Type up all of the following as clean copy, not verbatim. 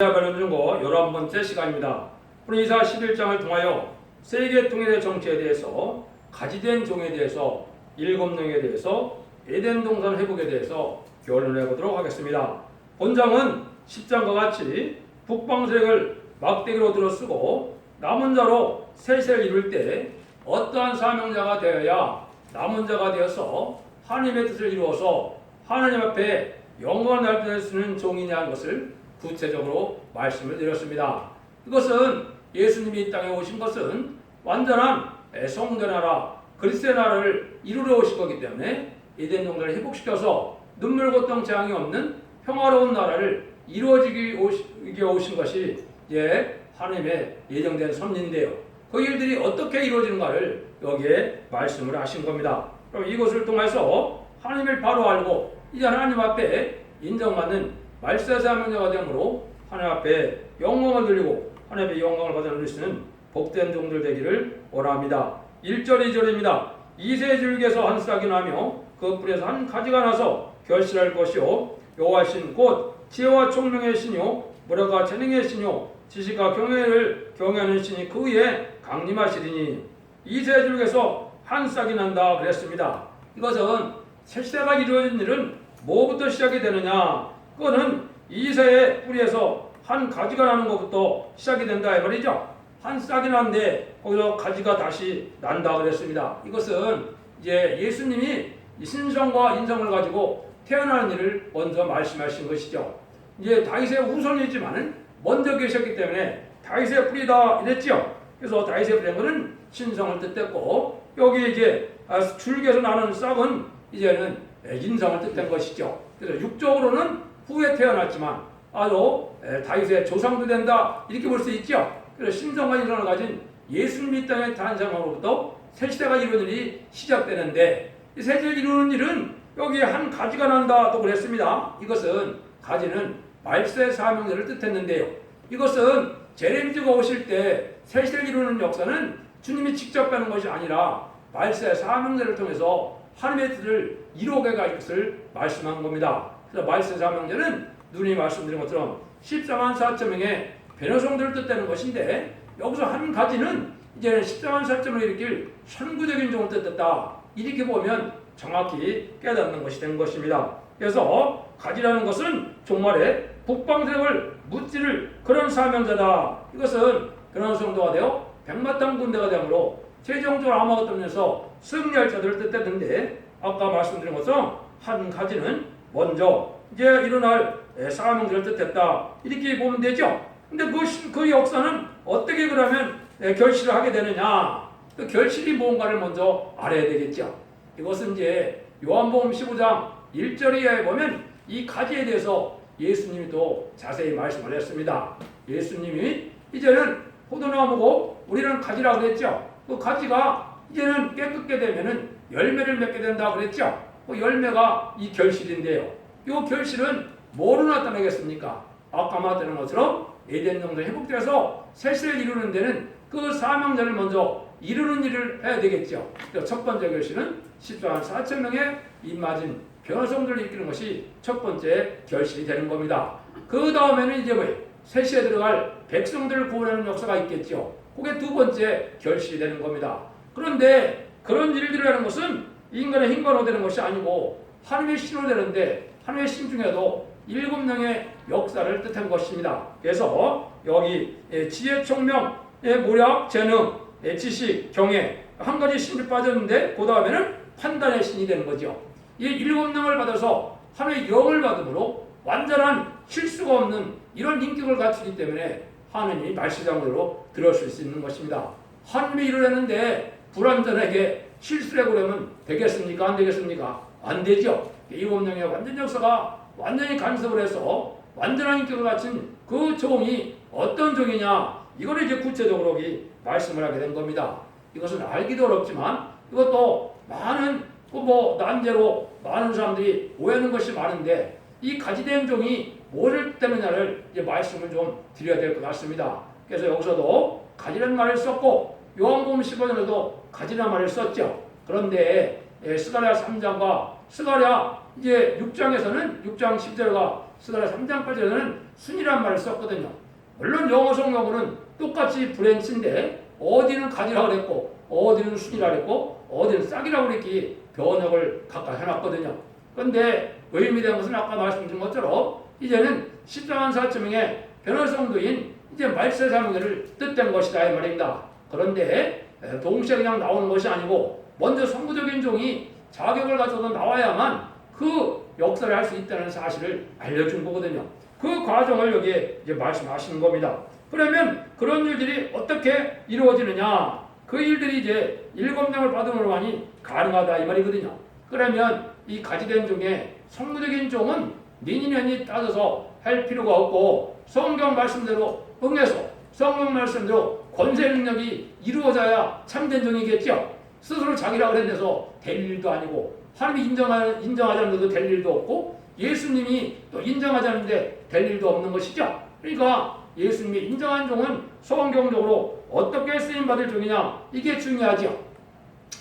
관련 중고 11번째 시간입니다. 오늘 이사 11장을 통하여 세계 통일의 정치에 대해서, 가지된 종에 대해서, 7명에 대해서, 에덴 동산 회복에 대해서 교훈을 해보도록 하겠습니다. 본장은 10장과 같이 북방 세력을 막대기로 들어쓰고 남은 자로 셋을 이룰 때 어떠한 사명자가 되어야 남은 자가 되어서 하나님의 뜻을 이루어서 하나님 앞에 영광을 나타낼 수 있는 종이냐 하는 것을 구체적으로 말씀을 드렸습니다. 이것은 예수님이 이 땅에 오신 것은 완전한 성전 나라, 그리스도의 나라를 이루러 오신 거기 때문에 에덴 동산을 회복시켜서 눈물 고통 재앙이 없는 평화로운 나라를 이루어지게 오신 것이 하나님의 예정된 섭리인데요. 그 일들이 어떻게 이루어지는가를 여기에 말씀을 하신 겁니다. 그럼 이것을 통해서 하나님을 바로 알고 이제 하나님 앞에 인정받는 말세 사명자가 되므로 하나님 앞에 영광을 돌리고 하나님의 영광을 받아 누릴 수 있는 복된 종들 되기를 원합니다. 1절 2절입니다. 이세 줄기에서 한 싹이 나며 그 뿌리에서 한 가지가 나서 결실할 것이요 여호와신 곧 지혜와 총명의 신이요 무력과 재능의 신이요 지식과 경외를 경외하는 신이 그 위에 강림하시리니 이세 줄기에서 한 싹이 난다 그랬습니다. 이것은 세시대가 이루어진 일은 뭐부터 시작이 되느냐? 그거는 이세의 뿌리에서 한 가지가 나는 것부터 시작이 된다 이 말이죠. 한 싹이 나는데 거기서 가지가 다시 난다 그랬습니다. 이것은 이제 예수님이 신성과 인성을 가지고 태어나는 일을 먼저 말씀하신 것이죠. 이제 다윗의 후손이지만은 먼저 계셨기 때문에 다윗의 뿌리다 이랬죠. 그래서 다윗의 뿌리는 신성을 뜻했고 여기 이제 줄기에서 나는 싹은 이제는 인성을 뜻한 것이죠. 그래서 육적으로는 후에 태어났지만 아주 다윗의 조상도 된다 이렇게 볼 수 있죠. 그래서 신성과 인성을 가진 예수님이 땅의 탄생으로부터 새 시대가 이루어진 일이 시작되는데 이 새 시대를 이루는 일은 여기에 한 가지가 난다 또 그랬습니다. 이것은 가지는 말세 사명자를 뜻했는데요. 이것은 제레미야가 오실 때 새 시대를 이루는 역사는 주님이 직접 가는 것이 아니라 말세 사명자를 통해서 하나님의 뜻을 이루게 갈 것을 말씀한 겁니다. 그래서 말세 사명자는 누님이 말씀드린 것처럼 14만 4천 명의 변호성들을 뜻하는 것인데 여기서 한 가지는 이제는 14만 4천을 일으킬 선구적인 종을 뜻했다. 이렇게 보면 정확히 깨닫는 것이 된 것입니다. 그래서 가지라는 것은 종말에 북방 세력을 무찌를 그런 사명자다. 이것은 변호성도가 되어 백마탄 군대가 되므로 최종적으로 아마겟돈에서 승리할 자들을 뜻했는데 아까 말씀드린 것처럼 한 가지는 먼저 이제 일어날 사명자를 뜻했다. 이렇게 보면 되죠. 근데 그 역사는 어떻게 그러면 결실을 하게 되느냐? 그 결실이 뭔가를 먼저 알아야 되겠죠. 이것은 이제 요한복음 15장 1절에 보면 이 가지에 대해서 예수님이 또 자세히 말씀을 했습니다. 예수님이 이제는 포도나무고 우리는 가지라고 그랬죠. 그 가지가 이제는 깨끗게 되면은 열매를 맺게 된다 그랬죠. 그 열매가 이 결실인데요. 이 결실은 뭐로 나타나겠습니까? 아까 말했던 것처럼 에덴 동산이 회복돼서 새 시대를 이루는 데는 그 사명자를 먼저 이루는 일을 해야 되겠죠. 첫 번째 결실은 14만 4천 명의 입맞은 변호성들을 일으키는 것이 첫 번째 결실이 되는 겁니다. 그 다음에는 이제 새 시대에 들어갈 백성들을 구원하는 역사가 있겠죠. 그게 두 번째 결실이 되는 겁니다. 그런데 그런 일들을 하는 것은 인간의 힘으로 되는 것이 아니고 하나님의 신으로 되는데 하나님의 신 중에도 7명의 역사를 뜻한 것입니다. 그래서 여기 지혜, 총명, 무력, 재능, 지식, 경외 한 가지 신이 빠졌는데 그 다음에는 판단의 신이 되는 거죠. 이 7명을 받아서 하나님의 영을 받음으로 완전한 실수가 없는 이런 인격을 갖추기 때문에 하나님이 말씀대로 들을 수 있는 것입니다. 하나님이 이루려는데 불완전하게 실수를 해보려면 되겠습니까? 안 되겠습니까? 안 되죠. 7명의 완전 역사가 완전히 간섭을 해서 완전한 인격을 갖춘 그 종이 어떤 종이냐 이걸 이제 구체적으로 말씀을 하게 된 겁니다. 이것은 알기도 어렵지만 이것도 많은 난제로 많은 사람들이 오해하는 것이 많은데 이 가지된 종이 뭐를 뜻하느냐를 이제 말씀을 좀 드려야 될 것 같습니다. 그래서 여기서도 가지라는 말을 썼고 요한복음 15장에도 가지라는 말을 썼죠. 그런데 스가랴 3장과 스가랴 이제 6장에서는 6장 10절과 스가랴 3장 8절에는 순이란 말을 썼거든요. 물론 영어 성경으로는 똑같이 브랜치인데 어디는 가지라고 그랬고 어디는 순이라고 그랬고 어디는 싹이라고 그랬기 번역을 각각 해놨거든요. 그런데 의미된 것은 아까 말씀드린 것처럼 이제는 14만 4천 명의 변화성도인 이제 말세사명제를 뜻된 것이다 이 말입니다. 그런데 동시에 그냥 나오는 것이 아니고 먼저 선구적인 종이 자격을 가져서 나와야만 그 역사를 할 수 있다는 사실을 알려준 거거든요. 그 과정을 여기에 이제 말씀하시는 겁니다. 그러면 그런 일들이 어떻게 이루어지느냐? 그 일들이 이제 7명을 받음으로만이 가능하다 이 말이거든요. 그러면 이 가지된 종의 성무적인 종은 니니년이 따져서 할 필요가 없고 성경 말씀대로 응해서 성경 말씀대로 권세 능력이 이루어져야 참된 종이겠죠. 스스로 자기라 그랬는데서 될 일도 아니고 하나님이 인정하지 않는데도 될 일도 없고 예수님이 또 인정하지 않는데 될 일도 없는 것이죠. 그러니까 예수님이 인정한 종은 성경적으로 어떻게 쓰임받을 종이냐 이게 중요하죠.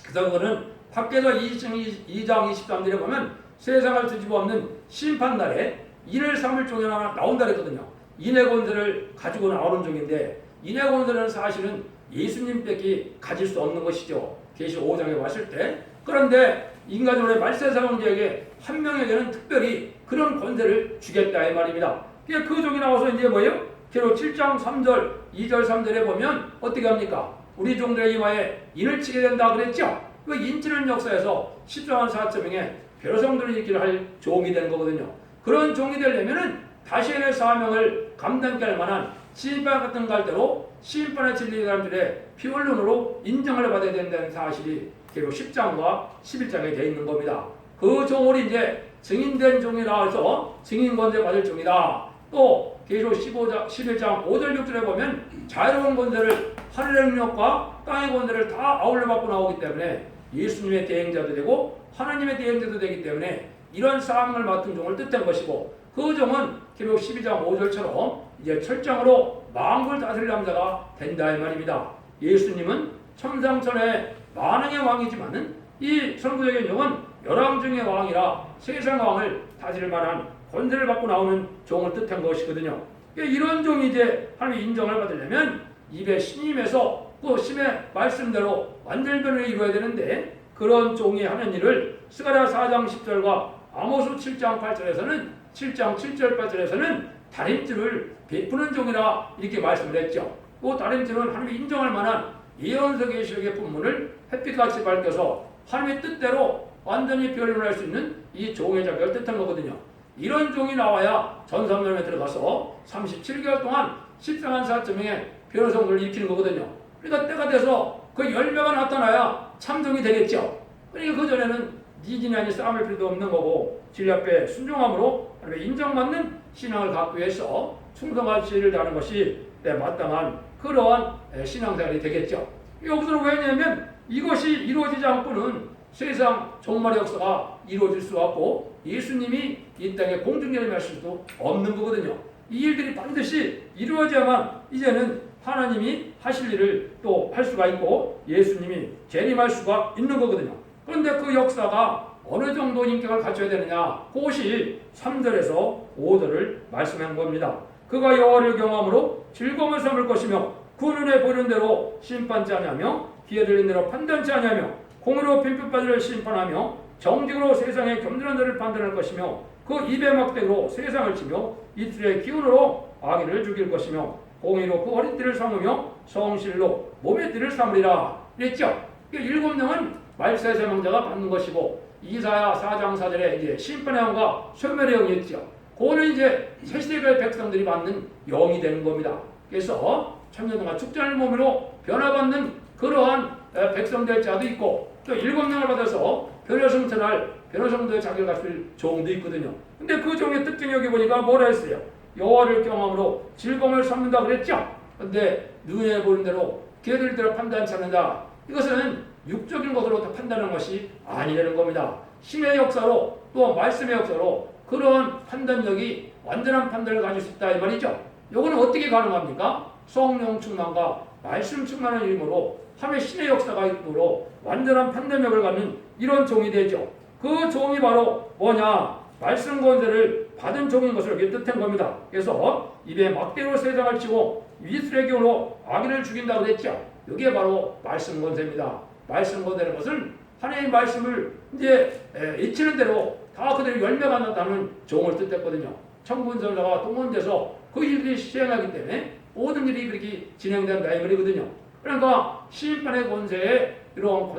그래서 그거는 밖에서 2장 23절에 보면 세상을 뒤집어 엎는 심판날에 인을 삼을 종이 하나 나온다 그랬거든요. 인의 권세를 가지고 나오는 종인데 인의 권세는 사실은 예수님밖에 가질 수 없는 것이죠. 계시 5장에 왔을 때. 그런데 인간으로의 말세사명자에게 한 명에게는 특별히 그런 권세를 주겠다 이 말입니다. 그 종이 나와서 이제 뭐예요? 기록 7장 3절 2절 3절에 보면 어떻게 합니까? 우리 종들의 이마에 인을 치게 된다 그랬죠? 그 인치는 역사에서 14만 4천 명의 별성들을 있기를 할 종이 된 거거든요. 그런 종이 되려면은 다시의 사명을 감당케 할 만한 심판 같은 갈대로 심판의 진리 사람들의 피 흘림으로 인정을 받아야 된다는 사실이 기록 10장과 11장에 되어 있는 겁니다. 그 종을 이제 증인된 종이라 해서 증인 권세 받을 종이다. 또 계시록 11장 5절 6절에 보면 자유로운 권세를 하늘의 능력과 땅의 권세를 다 아울러 받고 나오기 때문에 예수님의 대행자도 되고 하나님의 대행자도 되기 때문에 이런 사명을 맡은 종을 뜻한 것이고 그 종은 기록 12장 5절처럼 이제 철장으로 만국을 다스릴 남자가 된다 이 말입니다. 예수님은 천상천의 만왕의 왕이지만은 이 선구적인 종은 열왕 중의 왕이라 세상 왕을 다스릴 만한 권세를 받고 나오는 종을 뜻한 것이거든요. 이런 종이 이제 하나님의 인정을 받으려면 입에 신임해서 그 신의 말씀대로 완전 변화를 이루어야 되는데 그런 종이 하는 일을 스가랴 4장 10절과 아모스 7장 8절에서는 7장 7절 8절에서는 다림질을 베푸는 종이라 이렇게 말씀을 했죠. 그 다림질은 하나님이 인정할 만한 예언서 계시록의 본문을 햇빛같이 밝혀서 하나님의 뜻대로 완전히 변론할 수 있는 이 종의 자격을 뜻한 거거든요. 이런 종이 나와야 전삼년에 들어가서 37개월 동안 14만 4천 명의 변호성들을 일으키는 거거든요. 그러니까 때가 돼서 그 열매가 나타나야 참종이 되겠죠. 그러니까 그전에는 니진이 아닌 싸움할 필요도 없는 거고 진리 앞에 순종함으로 인정받는 신앙을 갖기 위해서 충성할 지혜를 다하는 것이 마땅한 그러한 신앙생활이 되겠죠. 여기서는 왜냐하면 이것이 이루어지지 않고는 세상 종말의 역사가 이루어질 수 없고 예수님이 이 땅에 공중전을 하실 수도 없는 거거든요. 이 일들이 반드시 이루어져야만 이제는 하나님이 하실 일을 또 할 수가 있고 예수님이 재림할 수가 있는 거거든요. 그런데 그 역사가 어느 정도 인격을 갖춰야 되느냐? 그것이 3절에서 5절을 말씀한 겁니다. 그가 여호와를 경험으로 즐거움을 삼을 것이며 그 눈에 보이는 대로 심판치 아니하며 귀에 들린 대로 판단치 아니하며 공으로 빈표바지를 심판하며 정직으로 세상에 겸손한 자를 판단할 것이며 그 입의 막대로 세상을 치며 입술의 기운으로 악인을 죽일 것이며 공의로 그 허리띠를 삼으며 성실로 몸의 띠를 삼으리라 그랬죠. 7명은 말세사명자가 받는 것이고 이사야 4장 4절에 이제 심판의 영과 소멸의 영이 있죠. 그거는 이제 새시대의 백성들이 받는 영이 되는 겁니다. 그래서 천년 동안 축전의 몸으로 변화받는 그러한 백성될 자도 있고 또 7명을 받아서 변호성전할 변호성도의 자격을 갖출 종도 있거든요. 근데 그 종의 특징 여기 보니까 뭐라 했어요? 여호와를 경험으로 즐거움을 삼는다 그랬죠. 근데 눈에 보이는 대로 귀에 들릴 대로 판단치 않는다. 이것은 육적인 것으로 판단하는 것이 아니라는 겁니다. 신의 역사로 또 말씀의 역사로 그런 판단력이 완전한 판단을 가질 수 있다 이 말이죠. 이거는 어떻게 가능합니까? 성령 충만과 말씀 충만한 힘으로 하나님의 신의 역사가 있므로 완전한 판단력을 갖는 이런 종이 되죠. 그 종이 바로 뭐냐? 말씀 권세를 받은 종인 것을 이렇게 뜻한 겁니다. 그래서 입에 막대로 세상을 치고 이스라엘 경으로 악인을 죽인다고 그랬죠. 이게 바로 말씀 권세입니다. 말씀 권세라는 것은 하나님의 말씀을 이제 잊히는 대로 다 그대로 열매가 난다는 종을 뜻했거든요. 청군선자가 동원돼서 그 일들이 시행하기 때문에 모든 일이 그렇게 진행된다 이 말이거든요. 그러니까 심판의 권세에 이런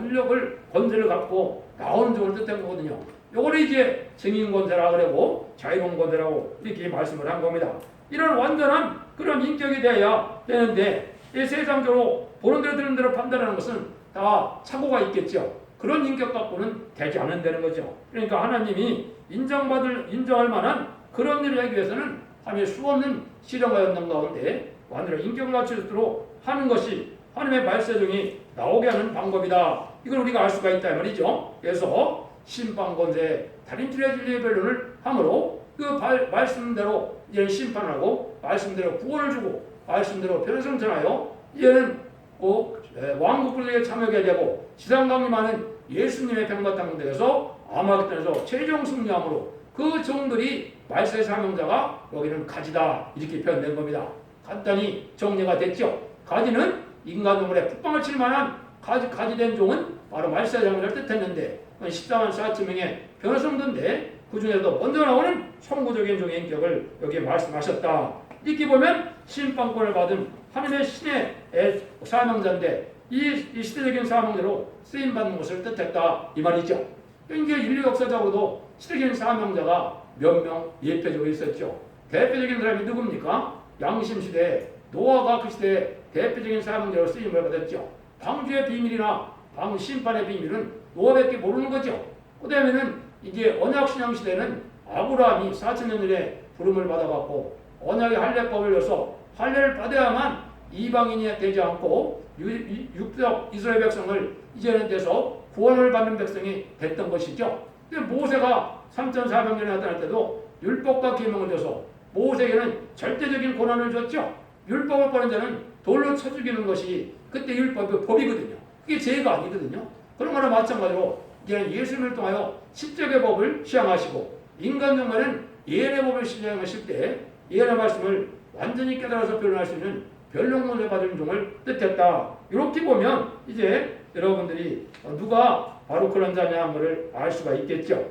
권세를 갖고 나오는 종을 뜻한 거거든요. 요거를 이제 증인 권세라 그러고 자유로운 권세라고 이렇게 말씀을 한 겁니다. 이런 완전한 그런 인격이 돼야 되는데 이 세상적으로 보는 대로 들은 대로 판단하는 것은 다 착오가 있겠죠. 그런 인격 갖고는 되지 않는다는 거죠. 그러니까 하나님이 인정할 만한 그런 일을 하기 위해서는 하나님의 수없는 시련과 연단 가운데 완전한 인격을 갖추도록 하는 것이 하나님의 말세종이 나오게 하는 방법이다. 이걸 우리가 알 수가 있다 이 말이죠. 그래서 심판권세 달인줄의 진리의 변론을 함으로 그 말씀대로 이제는 심판을 하고 말씀대로 구원을 주고 말씀대로 변성 전하여 이제는 왕국군에게 참여하게 되고 지상 강림하는 예수님의 백마 땅대에서 아마겟돈에서 최종 승리함으로 그 종들이 말세의 사명자가 여기는 가지다 이렇게 표현된 겁니다. 간단히 정리가 됐죠. 가지는 인간 동물에 풋방을 칠 만한 가지된 종은 바로 말세의 사명자를 뜻했는데 14만 4천 명의 변호성도인데 그 중에서도 먼저 나오는 선구적인 종의 인격을 여기에 말씀하셨다. 이렇게 보면 심판권을 받은 하늘의 신의 사명자인데 이 시대적인 사명대로 쓰임받는 것을 뜻했다 이 말이죠. 이게 인류 역사적으로도 시대적인 사명자가 몇 명 예표적으로 있었죠. 대표적인 사람이 누굽니까? 양심시대 노아가 그 시대에 대표적인 사명자로 쓰임을 받았죠. 방주의 비밀이나 심판의 비밀은 노아밖에 모르는 거죠. 그 다음에는 이게 언약신앙 시대는 아브라함이 4천년 전에 부름을 받아갖고 언약의 할례법을 열어서 할례를 받아야만 이방인이 되지 않고 육적 이스라엘 백성을 이제는 돼서 구원을 받는 백성이 됐던 것이죠. 모세가 3,400년에 나타날 때도 율법과 계명을 줘서 모세에게는 절대적인 권한을 줬죠. 율법을 버린 자는 돌로 쳐 죽이는 것이 그때 율법의 법이거든요. 그게 죄가 아니거든요. 그런 거나 마찬가지로 이제는 예수님을 통하여 십자가의 법을 시행하시고 인간 중간은 예언의 법을 시행하실 때 예언의 말씀을 완전히 깨달아서 변론할 수 있는 변론문을 받은 종을 뜻했다. 이렇게 보면 이제 여러분들이 누가 바로 그런 자냐 한 것을 알 수가 있겠죠.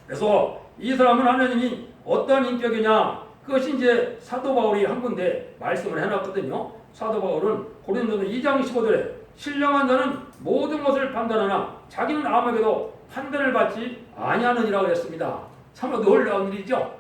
그래서 이 사람은 하나님이 어떤 인격이냐 그것이 이제 사도 바울이 한 군데 말씀을 해놨거든요. 사도 바울은 고린도서 2장 15절에 신령한 자는 모든 것을 판단하나 자기는 아무에게도 판단을 받지 아니하느니라고 했습니다. 참 놀라운 일이죠.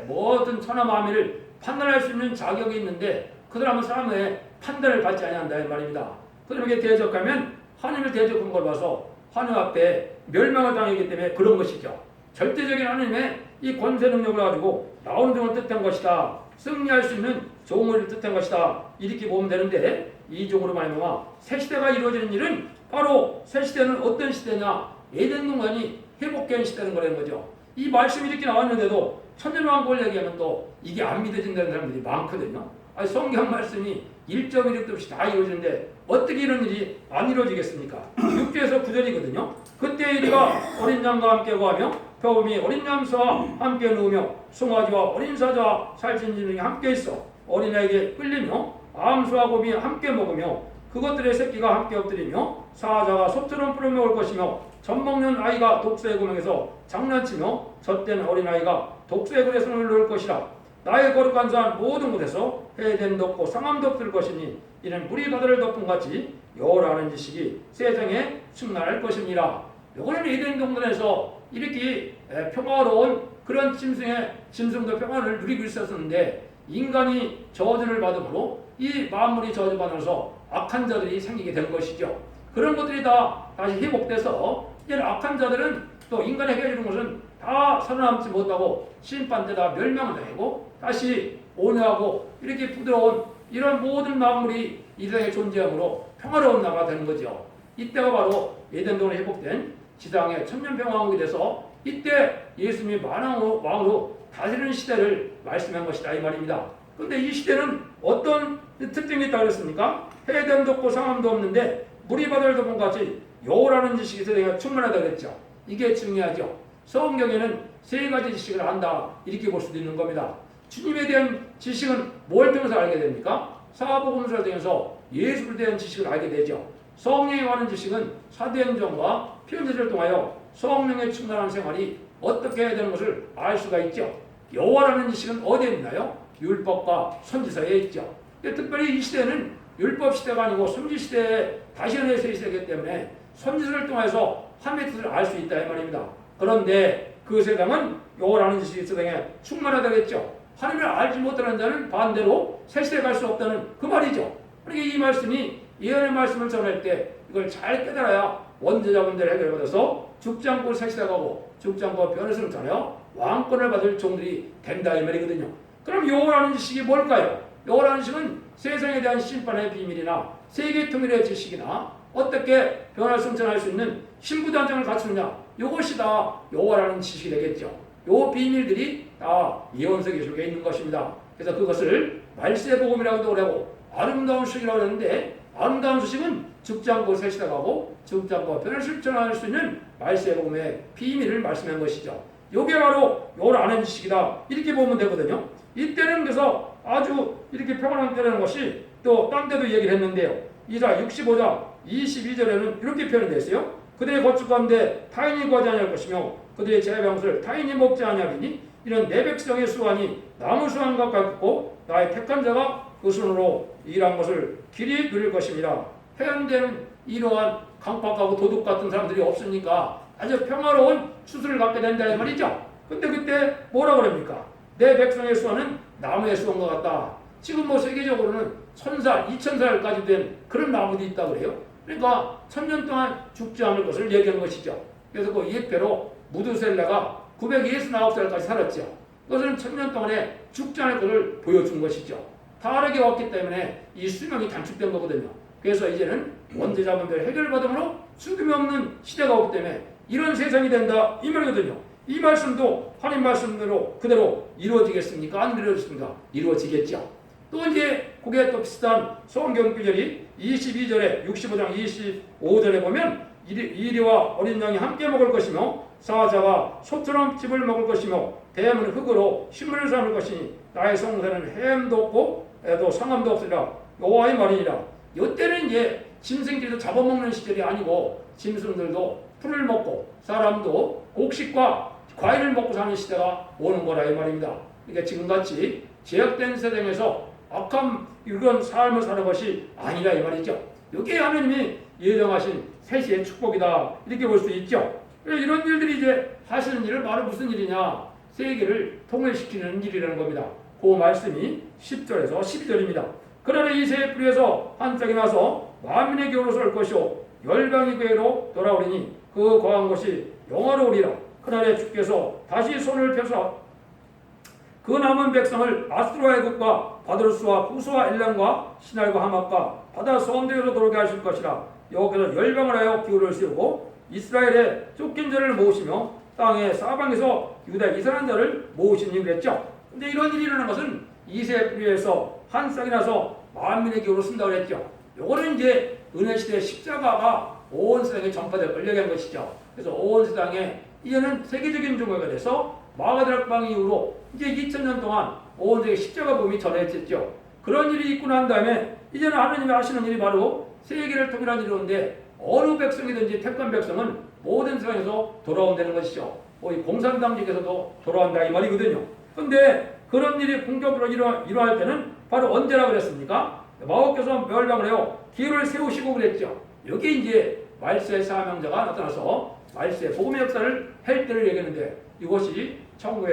모든 천하 만민을 판단할 수 있는 자격이 있는데 그 사람은 사람의 판단을 받지 아니한다 이 말입니다. 그들에게 대적하면 하나님을 대적한 걸 봐서 하나님 앞에 멸망을 당하기 때문에 그런 것이죠. 절대적인 하나님의 이 권세 능력을 가지고 나오는 종을 뜻한 것이다. 승리할 수 있는 종을 뜻한 것이다. 이렇게 보면 되는데 이 종으로 말미암아 새 시대가 이루어지는 일은 바로 새 시대는 어떤 시대냐? 에덴 동산이 회복된 시대는 거라는 거죠. 이 말씀이 이렇게 나왔는데도 천년왕국을 얘기하면 또 이게 안 믿어진다는 사람들이 많거든요. 성경 말씀이 1.1도 없이 다 이루어지는데 어떻게 이런 일이 안 이루어지겠습니까? 6절에서 9절이거든요. 그때 이리가 어린 양과 함께 거하며 표범이 어린 양서와 함께 누우며 송아지와 어린 사자와 살찐 짐승이 함께 있어 어린아이에게 끌리며 암수와 곰이 함께 먹으며 그것들의 새끼가 함께 엎드리며 사자가 소처럼 풀어먹을 것이며 젖먹는 아이가 독수의 구멍에서 장난치며 젖된 어린아이가 독수의 굴에 손을 넣을 것이라. 나의 거룩한 산 모든 곳에서 해된 덮고 상함 덮을 것이니 이는 물이 바다를 덮은 같이 여호와라는 지식이 세상에 충만할 것입니다. 요거는 에덴 동산에서 이렇게 평화로운 그런 짐승도 평화를 누리고 있었는데 인간이 저주를 받음으로 이 만물이 저주받아서 악한 자들이 생기게 된 것이죠. 그런 것들이 다 다시 회복돼서 이제 악한 자들은 또 인간에게 해주는 것은 다 살아남지 못하고 심판 때 다 멸망을 당하고 다시 온유하고 이렇게 부드러운 이런 모든 만물이 이 세상에 존재함으로 평화로운 나라가 되는 거죠. 이때가 바로 에덴 동산에 회복된 지상의 천년평화왕국이 돼서 이때 예수님이 왕으로 다스리는 시대를 말씀한 것이다 이 말입니다. 그런데 이 시대는 어떤 특징이 있다고 그랬습니까? 해변도 없고 상함도 없는데 물이 바다를 덮은 같이 여호라는 지식이 세상에 충만하다 그랬죠. 이게 중요하죠. 성경에는 세 가지 지식을 안다 이렇게 볼 수도 있는 겁니다. 주님에 대한 지식은 뭘 통해서 알게 됩니까? 사복음서를 통해서 예수에 대한 지식을 알게 되죠. 성령에 관한 지식은 사도행전과 편지를 통하여 성령의 충만한 생활이 어떻게 해야 되는 것을 알 수가 있죠. 여호와라는 지식은 어디에 있나요? 율법과 선지서에 있죠. 특별히 이 시대는 율법 시대가 아니고 선지 시대에 다시언의 새 시대이기 때문에 선지서를 통해서 하나님의 뜻을 알 수 있다 이 말입니다. 그런데 그 세상은 여호와라는 지식이 세상에 충만하다겠죠. 하나님을 알지 못하는 자는 반대로 새 시대에 갈 수 없다는 그 말이죠. 그러니까 이 말씀이 예언의 말씀을 전할 때 이걸 잘 깨달아야 원죄자 문제를 해결받아서 죽지 않고 새 시대 가고 죽지 않고 변화를 전하여 왕권을 받을 종들이 된다 이 말이거든요. 그럼 여호와라는 지식이 뭘까요? 여호와라는 지식은 세상에 대한 심판의 비밀이나 세계 통일의 지식이나 어떻게 변화를 성천할 수 있는 신부단장을 갖추느냐 이것이 다 여호와라는 지식이 되겠죠. 요 비밀들이 다 예언서 기록에 있는 것입니다. 그래서 그것을 말세복음이라고도 하고 아름다운 수식이라고 하는데 아름다운 수식은 죽지 않고 새 시대 가고 죽지 않고 변화를 실천할 수 있는 말세복음의 비밀을 말씀한 것이죠. 이게 바로 여호와라는 지식이다 이렇게 보면 되거든요. 이때는 그래서 아주 이렇게 평안한 때라는 것이 또 딴 때도 얘기를 했는데요. 이사 65장 22절에는 이렇게 표현되어 있어요. 그들의 거축 가운데 타인이 구하지 아니할 것이며 그들의 제방을 타인이 먹지 아니하리니 이런 내 백성의 수완이 나무 수완과 같고 나의 택한 자가 그 손으로 일한 것을 길이 누릴 것입니다. 해안대는 이러한 강박하고 도둑 같은 사람들이 없으니까 아주 평화로운 수술을 갖게 된다 이 말이죠. 근데 그때 뭐라 그럽니까? 내 백성의 수완은 나무의 수완과 같다. 지금 뭐 세계적으로는 1000살, 2000살까지 된 그런 나무도 있다고 그래요. 그러니까 1000년 동안 죽지 않을 것을 얘기한 것이죠. 그래서 그 예표로 무두셀라가 969살까지 살았죠. 그것은 1000년 동안에 죽지 않을 것을 보여준 것이죠. 다르게 왔기 때문에 이 수명이 단축된 거거든요. 그래서 이제는 원죄자 문제를 해결받음으로 죽음이 없는 시대가 오기 때문에 이런 세상이 된다 이 말이거든요. 이 말씀도 하나님 말씀대로 그대로 이루어지겠습니까? 안 이루어지겠습니까? 이루어지겠죠. 또 이제 그게 또 비슷한 성경 구절이 22절에 65장 25절에 보면 이리와 어린 양이 함께 먹을 것이며 사자가 소처럼 집을 먹을 것이며 뱀은 흙으로 식물을 삼을 것이니 나의 성산은 햄도 없고 애도 상함도 없으리라 여호와의 말이니라. 이때는 이제 짐승들도 잡아먹는 시절이 아니고 짐승들도 풀을 먹고 사람도 곡식과 과일을 먹고 사는 시대가 오는 거라 이 말입니다. 그러니까 지금같이 제약된 세상에서 악한 이런 삶을 사는 것이 아니라 이 말이죠. 이게 하나님이 예정하신 세시의 축복이다 이렇게 볼 수 있죠. 이런 일들이 이제 하시는 일을 바로 무슨 일이냐? 세계를 통일시키는 일이라는 겁니다. 그 말씀이 10절에서 12절입니다. 그날에 이 새 뿌리에서 한 짝이 나서 만민의 교로 설 것이요 열방이 그에로 돌아오리니 그 거한 곳이 영화로우리라. 그날에 주께서 다시 손을 펴서 그 남은 백성을 아수르와의 국과 바드루스와 부수와 엘람과 시날과 하맛과 바다 선대에서 돌아오게 하실 것이라. 여호와께서 열방을 하여 기울을 세우고 이스라엘의 쫓긴 자를 모으시며 땅의 사방에서 유다 이산한 자를 모으시니 그랬죠. 근데 이런 일이 일어나는 것은 이세 뿌리에서 한 싹이 나서 만민의 기울을 쓴다고 그랬죠. 요거는 이제 은혜시대 십자가가 온 세상에 전파될 걸 얘기한 것이죠. 그래서 온 세상에 이제는 세계적인 종교가 돼서 마가다락방 이후로 이제 2000년 동안 온 세계 십자가 복음이 전해졌죠. 그런 일이 있고 난 다음에 이제는 하나님이 하시는 일이 바로 세계를 통일하는 일인데 어느 백성이든지 택한 백성은 모든 세상에서 돌아온다는 것이죠. 이 공산당직에서도 돌아온다 이 말이거든요. 그런데 그런 일이 본격적으로 일어날 때는 바로 언제라 그랬습니까? 마오께서 멸망을 해요. 기회를 세우시고 그랬죠. 여기 이제 말세의 사명자가 나타나서 말세 복음의 역사를 할 때를 얘기했는데 이것이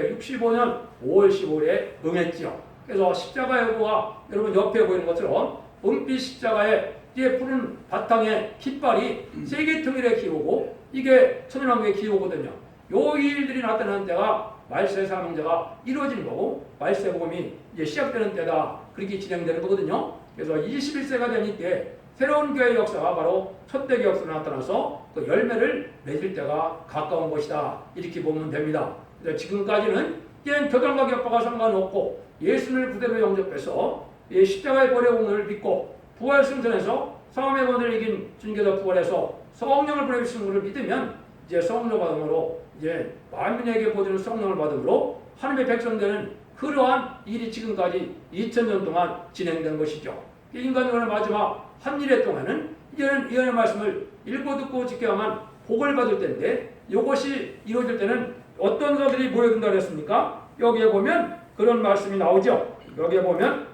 1965년 5월 15일에 응했죠. 그래서 십자가의 의보가 여러분 옆에 보이는 것처럼 은빛 십자가의 이게 푸른 바탕에 깃발이 세계 통일의 기호고 이게 천연왕국의 기호거든요. 요 일들이 나타나는 때가 말세 사명자가 이루어지는 거고 말세 복음이 이제 시작되는 때다 그렇게 진행되는 거거든요. 그래서 21세가 된 이때 새로운 교회의 역사가 바로 첫대교 역사로 나타나서 그 열매를 맺을 때가 가까운 것이다 이렇게 보면 됩니다. 그래서 지금까지는 이제 교단과 격파가 상관없고 예수를 그대로 영접해서 십자가의 벌의 공을 믿고 부활 승천해서 사함의 권을 이긴 주님께서 부활해서 성령을 보내주신 것을 믿으면 이제 성령 받음으로 이제 만민에게 보여주는 성령을 받음으로 하나님의 백성들은 그러한 일이 지금까지 2000년 동안 진행된 것이죠. 인간의 마지막 한 일의 동안은 이제는 예언의 말씀을 읽고 듣고 지켜야만 복을 받을 때인데 이것이 이루어질 때는 어떤 자들이 모여든다 그랬습니까? 여기에 보면 그런 말씀이 나오죠. 여기에 보면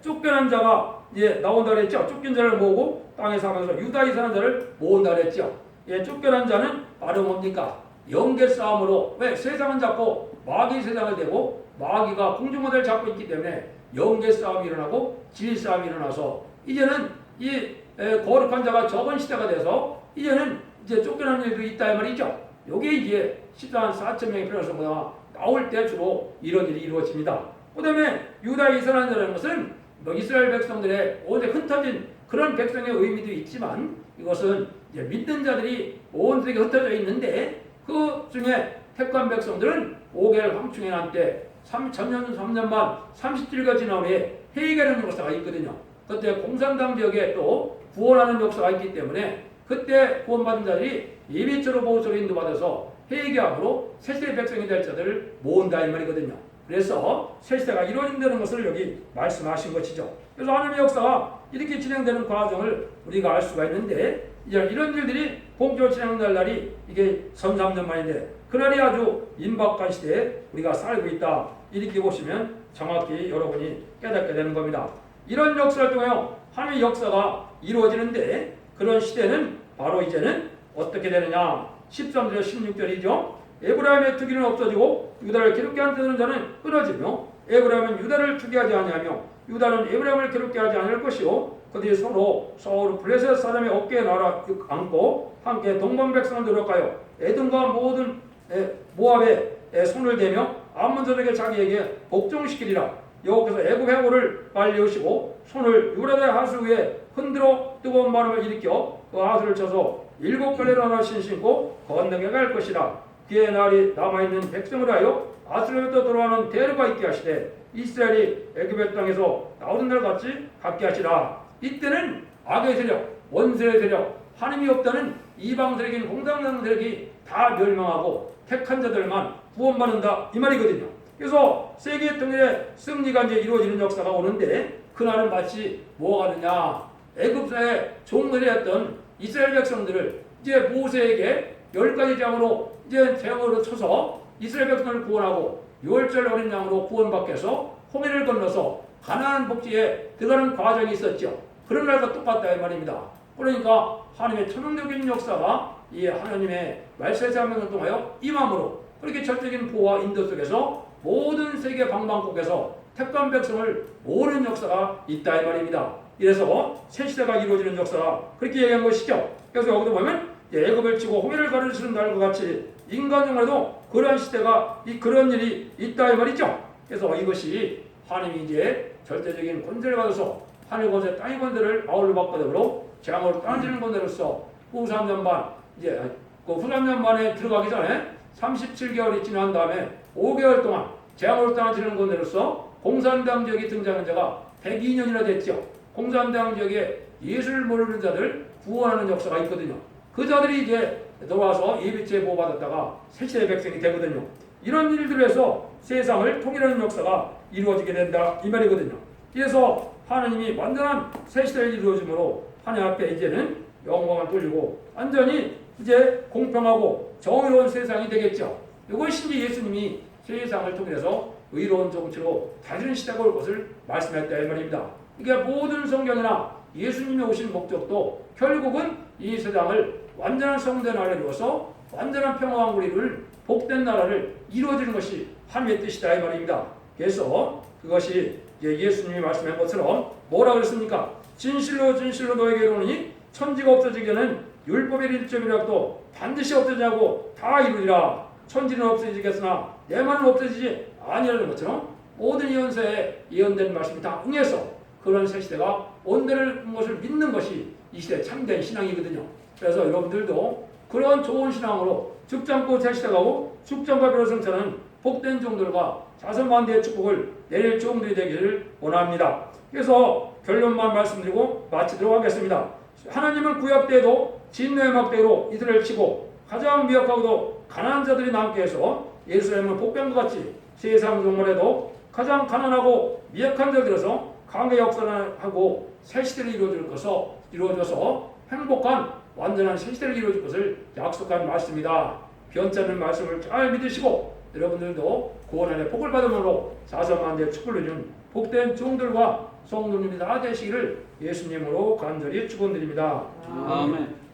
쫓겨난 자가 나온다 그랬죠. 쫓긴 자를 모으고 땅에 사면서 유다 이산한 자를 모은다 그랬죠. 쫓겨난 자는 바로 뭡니까? 영계 싸움으로 왜 세상은 잡고 마귀 세상을 대고 마귀가 공중모델을 잡고 있기 때문에 영계 싸움이 일어나고 질 싸움이 일어나서 이제는 이 거룩한 자가 적은 시대가 돼서 이제는 이제 쫓겨난 일도 있다 이 말이죠. 요게 이제 14만 4천 명의 필요성보다 나올 때 주로 이런 일이 이루어집니다. 그 다음에 유다 이스라엘이라는 것은 이스라엘 백성들의 오래 흩어진 그런 백성의 의미도 있지만 이것은 이제 믿는 자들이 온 세계에 흩어져 있는데 그 중에 택한 백성들은 5개월 황충에 난 때 3년 3년만 30일가 지난 후에 회개하는 역사가 있거든요. 그때 공산당 지역에 또 구원하는 역사가 있기 때문에 그때 구원받은 자들이 예비처로 보호소로 인도받아서 회개함으로 새시대 백성이 될 자들을 모은다 이 말이거든요. 그래서 새시대가 이루어진다는 것을 여기 말씀하신 것이죠. 그래서 하나님의 역사가 이렇게 진행되는 과정을 우리가 알 수가 있는데 이제 이런 일들이 본격적으로 진행될 날이 이게 3년 만인데 그날이 아주 임박한 시대에 우리가 살고 있다. 이렇게 보시면 정확히 여러분이 깨닫게 되는 겁니다. 이런 역사를 통해 하나님의 역사가 이루어지는데 그런 시대는 바로 이제는 어떻게 되느냐. 13절 16절이죠. 에브라임의 투기는 없어지고 유다를 괴롭게 하는 자는 끊어지며 에브라임은 유다를 투기하지 아니하며 유다는 에브라임을 괴롭게 하지 않을 것이요 그들이 서로 블레셋 사람의 어깨에 날아 앉고 함께 동방 백성을 노력하여 에돔과 모든 모압에 손을 대며 암몬들에게 자기에게 복종시키리라. 여호와께서 애굽 해골을 말리우시고 손을 유라대 하수 위에 흔들어 뜨거운 바람을 일으켜 그 하수를 쳐서 7갈래로 하나 신고 건너게 갈 것이라. 그의 날이 남아있는 백성을 하여 아스로부터 돌아오는 대로가 있게 하시되 이스라엘이 애굽의 땅에서 나오는 날 같이 갖게 하시라. 이때는 악의 세력, 원수의 세력, 하나님이 없다는 이방 세력인 공산당 세력이 다 멸망하고 택한 자들만 구원받는다 이 말이거든요. 그래서 세계 통일의 승리가 이제 이루어지는 역사가 오는데 그날은 마치 뭐가 되냐. 애굽사의 종들이었던 이스라엘 백성들을 이제 모세에게 10가지 장으로 이제 제물을 쳐서 이스라엘 백성을 구원하고 6월절 어린 양으로 구원받게 해서 홍해를 건너서 가나안 복지에 들어가는 과정이 있었죠. 그런 날과 똑같다 이 말입니다. 그러니까 하나님의 천연적인 역사가 이 하나님의 말세의 사명을 통하여 임함으로 그렇게 절대적인 보호와 인도 속에서 모든 세계 방방곡에서 택한 백성을 모으는 역사가 있다 이 말입니다. 이래서 새 시대가 이루어지는 역사가 그렇게 얘기한 것이죠. 그래서 여기도 보면 애굽을 치고 홍해를 가르치는 날과 같이 인간 중에도 그런 시대가 그런 일이 있다 이 말이죠. 그래서 이것이 하나님이 이제 절대적인 권세를 받아서 하늘 권세 땅의 권세를 아울러 받거든으로 재앙으로 떨어지는 권세로서 후 3년 반 이제 그 후 3년 만에 들어가기 전에 37개월이 지난 다음에 5개월 동안 재앙으로 떨어지는 권세로서 공산당 지역이 등장한 자가 102년이나 됐죠. 공산당 지역에 예수를 모르는 자들 구원하는 역사가 있거든요. 그 자들이 이제 들어와서 예비죄 보호받았다가 새시대 백성이 되거든요. 이런 일들에서 세상을 통일하는 역사가 이루어지게 된다 이 말이거든요. 그래서 하나님이 완전한 새시대를 이루어짐으로 하나님 앞에 이제는 영광을 돌리고 완전히 이제 공평하고 정의로운 세상이 되겠죠. 이것이 이제 예수님이 세상을 통해서 의로운 정치로 다른 시대가 올 것을 말씀했다 이 말입니다. 이게 모든 성경이나 예수님이 오신 목적도 결국은 이 세상을 완전한 성된 나라를 이루어서 완전한 평화와 우리를 복된 나라를 이루어지는 것이 하나님의 뜻이다 이 말입니다. 그래서 그것이 예수님이 말씀한 것처럼 뭐라 그랬습니까? 진실로 진실로 너에게 이르노니 천지가 없어지기는 율법의 1점이라도 반드시 없어지냐고 다 이루리라. 천지는 없어지겠으나 내 말은 없어지지 아니라는 것처럼 모든 예언서에 예언된 말씀이 다 응해서 그런 새 시대가 온다는 것을 믿는 것이 이 시대의 참된 신앙이거든요. 그래서 여러분들도 그런 좋은 신앙으로 죽지 않고 새 시대가 오고 죽지 않고 변호성처는 복된 종들과 자선만대의 축복을 내릴 종들이 되기를 원합니다. 그래서 결론만 말씀드리고 마치도록 하겠습니다. 하나님은 구약 때에도 진노의 막대로 이들을 치고 가장 미약하고도 가난한 자들이 남게 해서 예루살렘을 복병과 같이 세상 종말에도 가장 가난하고 미약한 자들에서 강대 역사하고 새 시대를 이루어져서 행복한 완전한 새 시대를 이루어질 것을 약속한 말씀이다. 변찮는 말씀을 잘 믿으시고 여러분들도 구원 안에 복을 받음으로 사사만대 축복을 누리는 복된 종들과 성도님이 다 되시기를 예수님으로 간절히 축원드립니다. 아멘.